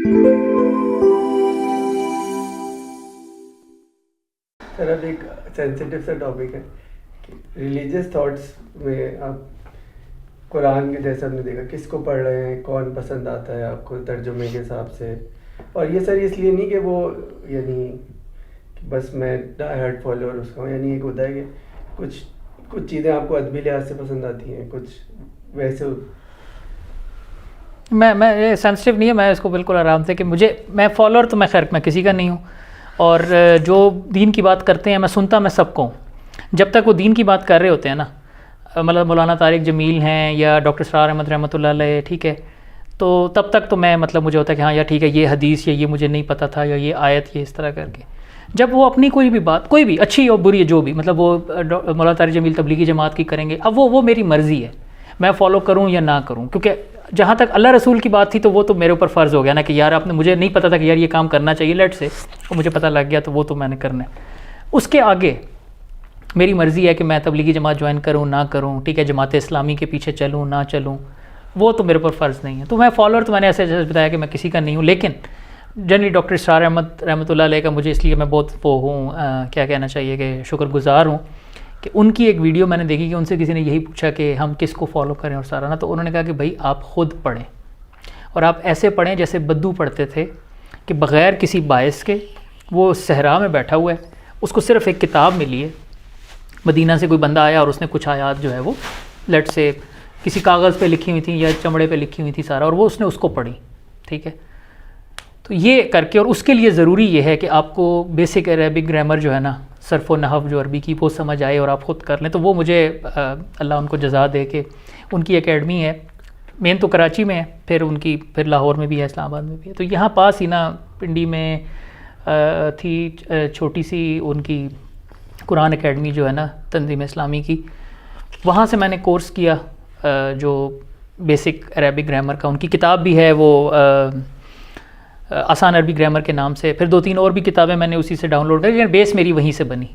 سر اب ایک سینسیٹیو سا ٹاپک ہے، ریلیجیس تھاٹس میں آپ قرآن کے جیسا ہم نے دیکھا کس کو پڑھ رہے ہیں، کون پسند آتا ہے آپ کو ترجمے کے حساب سے. اور یہ سر اس لیے نہیں کہ وہ یعنی بس میں ڈائی ہارڈ فالوور اس کا ہوں، یعنی ایک ہوتا ہے کہ کچھ چیزیں آپ کو ادبی لحاظ سے پسند آتی ہیں، کچھ ویسے. میں یہ سینسٹیو نہیں ہے، میں اس کو بالکل آرام سے کہ میں فالوور تو میں خیر میں کسی کا نہیں ہوں، اور جو دین کی بات کرتے ہیں میں سنتا میں سب کو ہوں. جب تک وہ دین کی بات کر رہے ہوتے ہیں نا، مطلب مولانا طارق جمیل ہیں یا ڈاکٹر اسرار احمد رحمۃ اللہ علیہ، ٹھیک ہے، تو تب تک تو میں مطلب مجھے ہوتا ہے کہ ہاں یار ٹھیک ہے یہ حدیث یا یہ مجھے نہیں پتہ تھا یا یہ آیت یہ اس طرح کر کے. جب وہ اپنی کوئی بھی بات کوئی بھی اچھی اور بری جو بھی مطلب وہ مولانا طارق جمیل تبلیغی جماعت کی کریں گے، اب وہ میری مرضی ہے میں فالو کروں یا نہ کروں، کیونکہ جہاں تک اللہ رسول کی بات تھی تو وہ تو میرے اوپر فرض ہو گیا نا کہ یار آپ نے مجھے نہیں پتہ تھا کہ یار یہ کام کرنا چاہیے لیٹ سے، اور مجھے پتہ لگ گیا تو وہ تو میں نے کرنا ہے. اس کے آگے میری مرضی ہے کہ میں تبلیغی جماعت جوائن کروں نہ کروں، ٹھیک ہے، جماعت اسلامی کے پیچھے چلوں نہ چلوں، وہ تو میرے اوپر فرض نہیں ہے. تو میں فالوور تو میں نے ایسے بتایا کہ میں کسی کا نہیں ہوں، لیکن جنرلی ڈاکٹر اسرار احمد رحمۃ اللہ علیہ کا مجھے اس لیے میں بہت وہ ہوں کیا کہنا چاہیے کہ شکر گزار ہوں کہ ان کی ایک ویڈیو میں نے دیکھی کہ ان سے کسی نے یہی پوچھا کہ ہم کس کو فالو کریں اور سارا نا، تو انہوں نے کہا کہ بھائی آپ خود پڑھیں، اور آپ ایسے پڑھیں جیسے بدو پڑھتے تھے کہ بغیر کسی باعث کے. وہ صحرا میں بیٹھا ہوا ہے، اس کو صرف ایک کتاب ملی ہے، مدینہ سے کوئی بندہ آیا اور اس نے کچھ آیات جو ہے وہ لیٹ سے کسی کاغذ پہ لکھی ہوئی تھیں یا چمڑے پہ لکھی ہوئی تھی سارا، اور وہ اس نے اس کو پڑھی، ٹھیک ہے. تو یہ کر کے، اور اس کے لیے ضروری یہ ہے کہ آپ کو بیسک عربک گرامر جو ہے نا، صرف و نحو جو عربی کی وہ سمجھ آئے اور آپ خود کر لیں. تو وہ مجھے اللہ ان کو جزا دے کہ ان کی اکیڈمی ہے، مین تو کراچی میں ہے، پھر لاہور میں بھی ہے، اسلام آباد میں بھی ہے. تو یہاں پاس ہی نا پنڈی میں تھی چھوٹی سی ان کی قرآن اکیڈمی جو ہے نا تنظیم اسلامی کی، وہاں سے میں نے کورس کیا جو بیسک عربک گرامر کا. ان کی کتاب بھی ہے وہ آسان عربی گرامر کے نام سے، پھر 2-3 اور بھی کتابیں میں نے اسی سے ڈاؤن لوڈ کر، لیکن بیس میری وہیں سے بنی.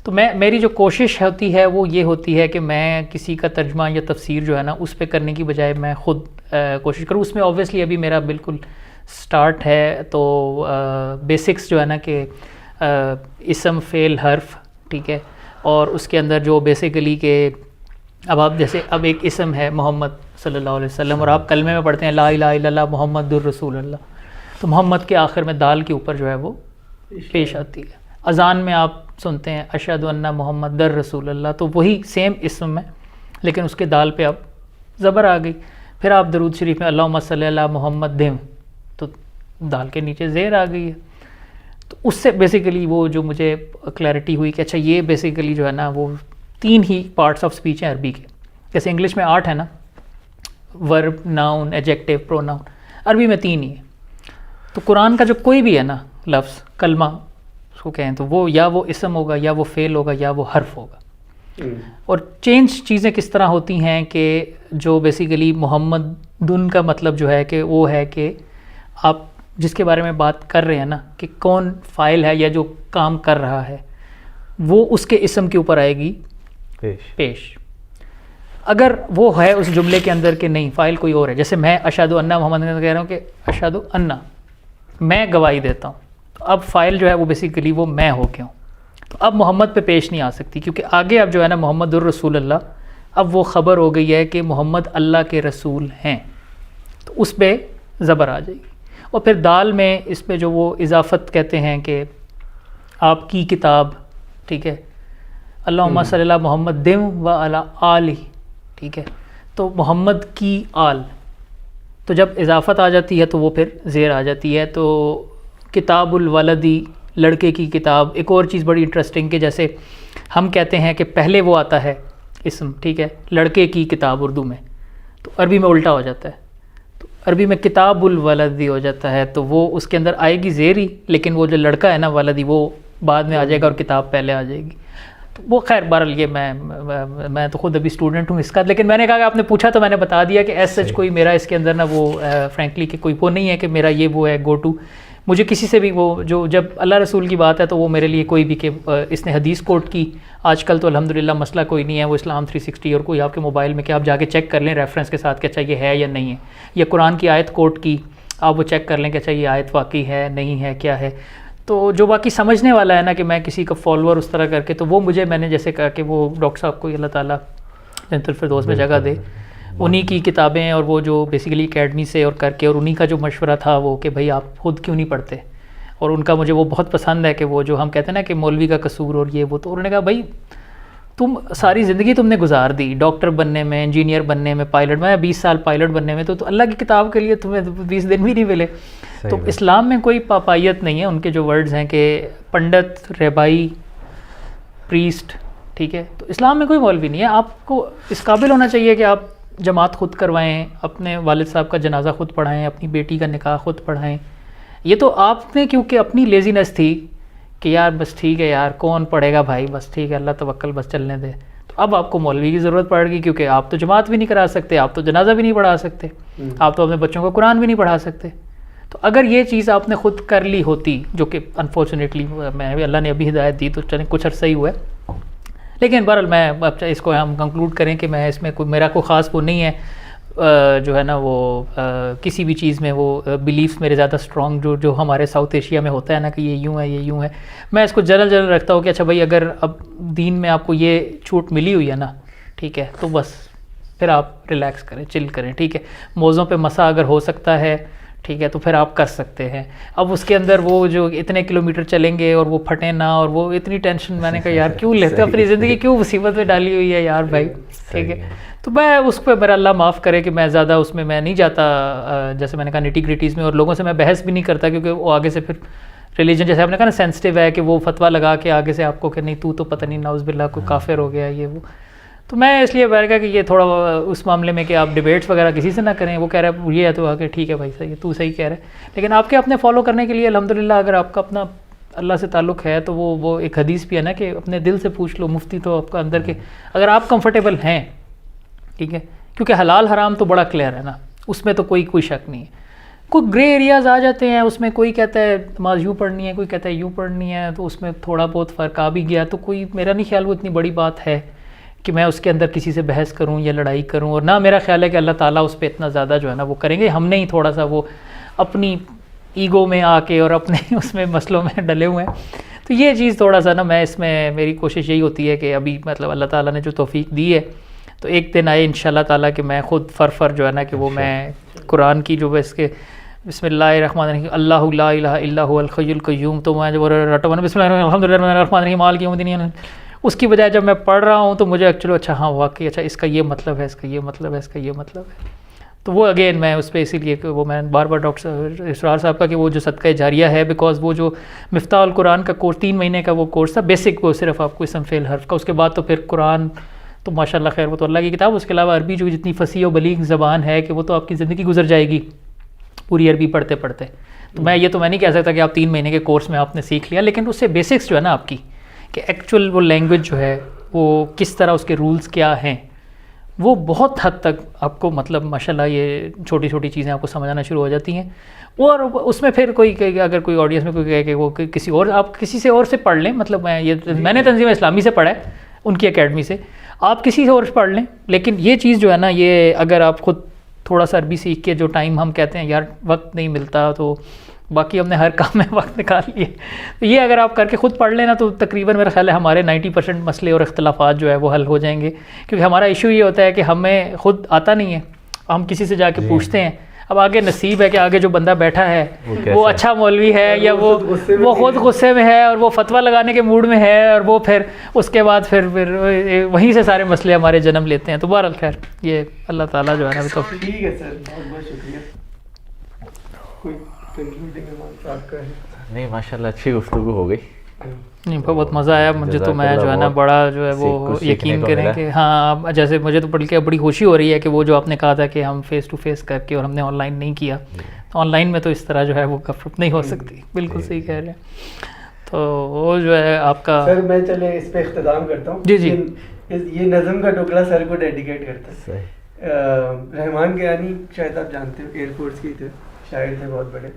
تو میری جو کوشش ہوتی ہے وہ یہ ہوتی ہے کہ میں کسی کا ترجمہ یا تفسیر جو ہے نا اس پہ کرنے کی بجائے میں خود کوشش کروں. اس میں اوبویسلی ابھی میرا بالکل سٹارٹ ہے، تو بیسکس جو ہے نا کہ اسم فعل حرف، ٹھیک ہے، اور اس کے اندر جو بیسیکلی کہ اب آپ جیسے اب ایک اسم ہے محمد صلی اللہ علیہ وسلم، اور آپ کلمے میں پڑھتے ہیں لا الہ الا اللہ محمد الرسول اللہ، تو محمد کے آخر میں دال کے اوپر جو ہے وہ پیش آتی ہے. اذان میں آپ سنتے ہیں اشہد ان محمد رسول اللہ، تو وہی سیم اسم ہے لیکن اس کے دال پہ اب زبر آ گئی. پھر آپ درود شریف میں اللہم صلی علی محمد دم، تو دال کے نیچے زیر آ گئی ہے. تو اس سے بیسیکلی وہ جو مجھے کلیئرٹی ہوئی کہ اچھا یہ بیسیکلی جو ہے نا وہ 3 ہی پارٹس آف سپیچ ہیں عربی کے. جیسے انگلش میں 8 ہے نا، ورب، ناؤن، ایڈجیکٹو، پروناؤن، عربی میں 3 ہی ہے. تو قرآن کا جو کوئی بھی ہے نا لفظ، کلمہ اس کو کہیں، تو وہ یا وہ اسم ہوگا یا وہ فعل ہوگا یا وہ حرف ہوگا. اور چینج چیزیں کس طرح ہوتی ہیں کہ جو بیسیکلی محمد دن کا مطلب جو ہے کہ وہ ہے کہ آپ جس کے بارے میں بات کر رہے ہیں نا کہ کون فاعل ہے یا جو کام کر رہا ہے، وہ اس کے اسم کے اوپر آئے گی پیش. اگر وہ ہے اس جملے کے اندر کہ نہیں فاعل کوئی اور ہے، جیسے میں اشہد ان محمد کہہ رہا ہوں کہ اشہد ان میں گواہی دیتا ہوں، تو اب فاعل جو ہے وہ بیسیکلی وہ میں ہو کے ہوں، تو اب محمد پہ پیش نہیں آ سکتی، کیونکہ آگے اب جو ہے نا محمد الرسول اللہ، اب وہ خبر ہو گئی ہے کہ محمد اللہ کے رسول ہیں، تو اس پہ زبر آ جائے گی. اور پھر دال میں اس پہ جو وہ اضافت کہتے ہیں کہ آپ کی کتاب، ٹھیک ہے، اللہم صلی اللہ محمد دم و علی آلہ، ٹھیک ہے، تو محمد کی آل، تو جب اضافت آ جاتی ہے تو وہ پھر زیر آ جاتی ہے. تو کتاب الولدی، لڑکے کی کتاب. ایک اور چیز بڑی انٹرسٹنگ کہ جیسے ہم کہتے ہیں کہ پہلے وہ آتا ہے اسم، ٹھیک ہے، لڑکے کی کتاب اردو میں، تو عربی میں الٹا ہو جاتا ہے، تو عربی میں کتاب الولدی ہو جاتا ہے، تو وہ اس کے اندر آئے گی زیری، لیکن وہ جو لڑکا ہے نا ولدی وہ بعد میں آ جائے گا اور کتاب پہلے آ جائے گی. تو وہ خیر بہرحال یہ میں تو خود ابھی اسٹوڈنٹ ہوں اس کا، لیکن میں نے کہا کہ آپ نے پوچھا تو میں نے بتا دیا کہ ایز سچ کوئی میرا اس کے اندر نا وہ فرینکلی کہ کوئی وہ نہیں ہے کہ میرا یہ وہ ہے گو ٹو. مجھے کسی سے بھی وہ جو جب اللہ رسول کی بات ہے تو وہ میرے لیے کوئی بھی کہ اس نے حدیث کوٹ کی، آج کل تو الحمدللہ مسئلہ کوئی نہیں ہے، وہ اسلام 360 اور کوئی آپ کے موبائل میں کہ آپ جا کے چیک کر لیں ریفرنس کے ساتھ کہ اچھا یہ ہے یا نہیں ہے، یا قرآن کی آیت کوٹ کی آپ وہ چیک کر لیں کہ اچھا یہ آیت واقعی ہے نہیں ہے کیا ہے. تو جو باقی سمجھنے والا ہے نا کہ میں کسی کا فالوور اس طرح کر کے, تو وہ مجھے, میں نے جیسے کہا کہ وہ ڈاکٹر صاحب کو اللہ تعالیٰ جنت الفردوس میں جگہ دے, انہی کی کتابیں اور وہ جو بیسیکلی اکیڈمی سے اور کر کے, اور انہی کا جو مشورہ تھا وہ کہ بھائی آپ خود کیوں نہیں پڑھتے, اور ان کا مجھے وہ بہت پسند ہے کہ وہ جو ہم کہتے ہیں نا کہ مولوی کا قصور اور یہ وہ, تو انہوں نے کہا بھائی تم ساری زندگی تم نے گزار دی ڈاکٹر بننے میں, انجینئر بننے میں, پائلٹ میں 20 سال پائلٹ بننے میں, تو اللہ کی کتاب کے لیے تمہیں 20 دن بھی نہیں ملے. تو اسلام میں کوئی پاپائیت نہیں ہے. ان کے جو ورڈز ہیں کہ پنڈت, رہبائی, پریسٹ, ٹھیک ہے, تو اسلام میں کوئی مولوی نہیں ہے. آپ کو اس قابل ہونا چاہیے کہ آپ جماعت خود کروائیں, اپنے والد صاحب کا جنازہ خود پڑھائیں, اپنی بیٹی کا نکاح خود پڑھائیں. یہ تو آپ نے کیونکہ اپنی لیزینس تھی کہ یار بس ٹھیک ہے یار کون پڑھے گا بھائی, بس ٹھیک ہے اللہ توکل بس چلنے دے, تو اب آپ کو مولوی کی ضرورت پڑ گئی کیونکہ آپ تو جماعت بھی نہیں کرا سکتے, آپ تو جنازہ بھی نہیں پڑھا سکتے, آپ تو اپنے بچوں کو قرآن بھی نہیں پڑھا سکتے. تو اگر یہ چیز آپ نے خود کر لی ہوتی, جو کہ انفارچونیٹلی میں اللہ نے ابھی ہدایت دی تو چلیں کچھ عرصہ ہی ہوا ہے, لیکن بہرحال میں اب اس کو ہم کنکلوڈ کریں کہ میں اس میں کوئی میرا کوئی خاص وہ نہیں ہے جو ہے نا وہ کسی بھی چیز میں وہ بلیفس میرے زیادہ اسٹرانگ جو ہمارے ساؤتھ ایشیا میں ہوتا ہے نا کہ یہ یوں ہے یہ یوں ہے. میں اس کو جنرل رکھتا ہوں کہ اچھا بھائی اگر اب دین میں آپ کو یہ چھوٹ ملی ہوئی ہے نا, ٹھیک ہے, تو بس پھر آپ ریلیکس کریں, چل کریں, ٹھیک ہے. موضوع پہ مسا اگر ہو سکتا ہے, ٹھیک ہے, تو پھر آپ کر سکتے ہیں. اب اس کے اندر وہ جو اتنے کلومیٹر چلیں گے اور وہ پھٹیں نہ, اور وہ اتنی ٹینشن, میں نے کہا یار کیوں لیتے ہو اپنی زندگی, کیوں مصیبت میں ڈالی ہوئی ہے یار بھائی, ٹھیک ہے. تو میں اس پہ میرا اللہ معاف کرے کہ میں زیادہ اس میں نہیں جاتا, جیسے میں نے کہا نیٹی گریٹیز میں, اور لوگوں سے میں بحث بھی نہیں کرتا کیونکہ وہ آگے سے پھر ریلیجن جیسے آپ نے کہا نا سینسٹیو ہے کہ وہ فتویٰ لگا کے آگے سے آپ کو کہ نہیں تو پتہ نہیں نعوذ باللہ کوئی کافر ہو گیا یہ وہ. تو میں اس لیے کہا کہ یہ تھوڑا اس معاملے میں کہ آپ ڈیبیٹس وغیرہ کسی سے نہ کریں. وہ کہہ رہا ہے یہ ہے تو آگے ٹھیک ہے بھائی صحیح ہے, تو صحیح کہہ رہے ہیں, لیکن آپ کے اپنے فالو کرنے کے لیے الحمدللہ اگر آپ کا اپنا اللہ سے تعلق ہے تو وہ ایک حدیث بھی ہے نا کہ اپنے دل سے پوچھ لو, مفتی تو آپ کا اندر کے, اگر آپ کمفرٹیبل ہیں, ٹھیک ہے, کیونکہ حلال حرام تو بڑا کلیئر ہے نا, اس میں تو کوئی شک نہیں ہے. کوئی گرے ایریاز آ جاتے ہیں اس میں, کوئی کہتا ہے نماز یوں پڑھنی ہے, کوئی کہتا ہے یوں پڑھنی ہے, تو اس میں تھوڑا بہت فرق آ بھی گیا, تو کوئی میرا نہیں خیال وہ اتنی بڑی بات ہے کہ میں اس کے اندر کسی سے بحث کروں یا لڑائی کروں. اور نہ میرا خیال ہے کہ اللہ تعالیٰ اس پہ اتنا زیادہ جو ہے نا وہ کریں گے. ہم نے ہی تھوڑا سا وہ اپنی ایگو میں آ کے اور اپنے اس میں مسئلوں میں ڈلے ہوئے ہیں. تو یہ چیز تھوڑا سا نا, میں اس میں میری کوشش یہی ہوتی ہے کہ ابھی مطلب اللہ تعالیٰ نے جو توفیق دی ہے تو ایک دن آئے انشاءاللہ تعالیٰ کہ میں خود فر جو ہے نا کہ وہ میں قرآن کی جو اس کے بسم اللہ الرحمن الرحیم اللہ لا الہ الا هو الحی القیوم, تو میں جو رٹا ہوں بسم اللہ الحمدللہ الرحمن الرحیم مالک یوم الدین, اس کی بجائے جب میں پڑھ رہا ہوں تو مجھے چلو اچھا ہاں واقعی اچھا اس کا یہ مطلب ہے, اس کا یہ مطلب ہے, اس کا یہ مطلب ہے. تو وہ اگین میں اس پہ اسی لیے کہ وہ میں بار بار ڈاکٹر اسرار صاحب کا کہ وہ جو صدقہ جاریہ ہے, بیکاز وہ جو مفتاح القرآن کا کورس 3 مہینے کا وہ کورس تھا بیسک, وہ صرف آپ کو اسم فعل حرف کا, اس کے بعد تو پھر قرآن تو ماشاء اللہ خیر وہ تو اللہ کی کتاب, اس کے علاوہ عربی جو جتنی فصیح و بلیغ زبان ہے کہ وہ تو آپ کی زندگی گزر جائے گی پوری عربی پڑھتے پڑھتے. تو میں نہیں کہہ سکتا کہ آپ 3 مہینے کے کورس میں آپ نے سیکھ لیا, لیکن اس سے بیسکس جو ہے نا آپ کی کہ ایکچوئل وہ لینگویج جو ہے وہ کس طرح, اس کے رولز کیا ہیں, وہ بہت حد تک آپ کو مطلب ماشاءاللہ یہ چھوٹی چھوٹی چیزیں آپ کو سمجھ آنا شروع ہو جاتی ہیں. اور اس میں پھر کوئی اگر کوئی آڈینس میں کوئی کہے کہ وہ کسی اور آپ کسی سے اور سے پڑھ لیں, مطلب میں نے تنظیم اسلامی سے پڑھا ہے, ان کی اکیڈمی سے, آپ کسی سے اور پڑھ لیں, لیکن یہ چیز جو ہے نا یہ اگر آپ خود تھوڑا سا عربی سیکھ کے جو ٹائم ہم کہتے ہیں یار وقت نہیں ملتا, تو باقی ہم نے ہر کام میں وقت نکال لیے, تو یہ اگر آپ کر کے خود پڑھ لینا تو تقریباً میرا خیال ہے ہمارے 90% مسئلے اور اختلافات جو ہے وہ حل ہو جائیں گے. کیونکہ ہمارا ایشو یہ ہوتا ہے کہ ہمیں خود آتا نہیں ہے, ہم کسی سے جا کے پوچھتے ہیں. اب آگے نصیب ہے کہ آگے جو بندہ بیٹھا ہے وہ اچھا مولوی ہے یا وہ خود غصے میں ہے اور وہ فتویٰ لگانے کے موڈ میں ہے, اور وہ پھر اس کے بعد پھر وہیں سے سارے مسئلے ہمارے جنم لیتے ہیں. تو بہرحال خیر یہ اللہ تعالیٰ جو ہے نا. تو ٹھیک ہے سر, بہت بہت شکریہ. نہیں ماشاء اللہ اچھی گفتگو ہو گئی, نہیں بہت مزہ آیا مجھے. تو میں جو ہے نا بڑا جو ہے وہ یقین کریں کہ ہاں, جیسے مجھے تو پڑھ کے بڑی خوشی ہو رہی ہے کہ وہ جو آپ نے کہا تھا کہ ہم فیس ٹو فیس کر کے اور ہم نے آن لائن نہیں کیا, آن لائن میں تو اس طرح جو ہے وہ گفتگو نہیں ہو سکتی. بالکل صحیح کہہ رہے ہیں. تو وہ جو ہے آپ کا سر, میں چلے اس پہ اختتام کرتا ہوں. جی جی, یہ نظم کا ٹکڑا سر کو ڈیڈیکیٹ کرتا ہے. رحمان گیانی شاید آپ جانتے ہو, ایئر فورس کے تھے, شاعر تھے بہت بڑے.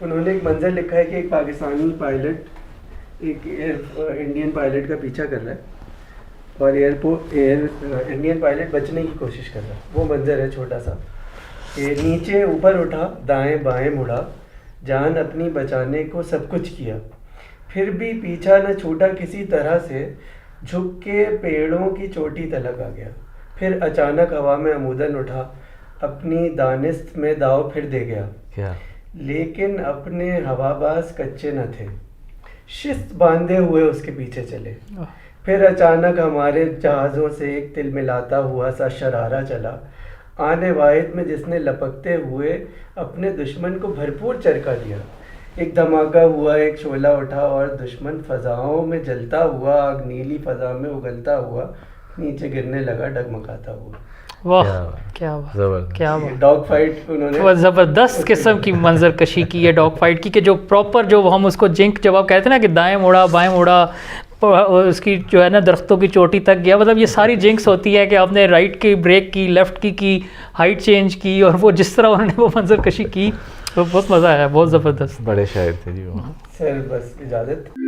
انہوں نے ایک منظر لکھا ہے کہ ایک پاکستانی پائلٹ ایک انڈین پائلٹ کا پیچھا کر رہا ہے اور انڈین پائلٹ بچنے کی کوشش کر رہا ہے. وہ منظر ہے چھوٹا سا. کہ نیچے اوپر اٹھا دائیں بائیں مڑا جان اپنی بچانے کو سب کچھ کیا پھر بھی پیچھا نہ چھوٹا کسی طرح سے جھک کے پیڑوں کی چوٹی تلک آ گیا پھر اچانک ہوا میں عمودن اٹھا اپنی دانست میں داؤ پھر دے گیا کیا لیکن اپنے ہوا باز کچے نہ تھے شست باندھے ہوئے اس کے پیچھے چلے پھر اچانک ہمارے جہازوں سے ایک تل ملاتا ہوا سا شرارہ چلا آنے واحد میں جس نے لپکتے ہوئے اپنے دشمن کو بھرپور چرکا دیا ایک دھماکہ ہوا ایک شعلہ اٹھا اور دشمن فضاؤں میں جلتا ہوا آگ نیلی فضا میں اگلتا ہوا نیچے گرنے لگا ڈگمگاتا ہوا. واہ کیا بات کیا بات. ڈاگ فائٹ انہوں نے زبردست قسم کی منظر کشی کی ہے ڈاگ فائٹ کی کہ جو پراپر جو ہم اس کو جنک جب آپ کہتے ہیں نا کہ دائیں موڑا بائیں موڑا اس کی جو ہے نا درختوں کی چوٹی تک گیا مطلب یہ ساری جنکس ہوتی ہے کہ آپ نے رائٹ کی بریک کی لیفٹ کی ہائٹ چینج کی اور وہ جس طرح انہوں نے وہ منظر کشی کی تو بہت مزہ آیا بہت زبردست. بڑے شاعر تھے جی وہ. سر بس اجازت.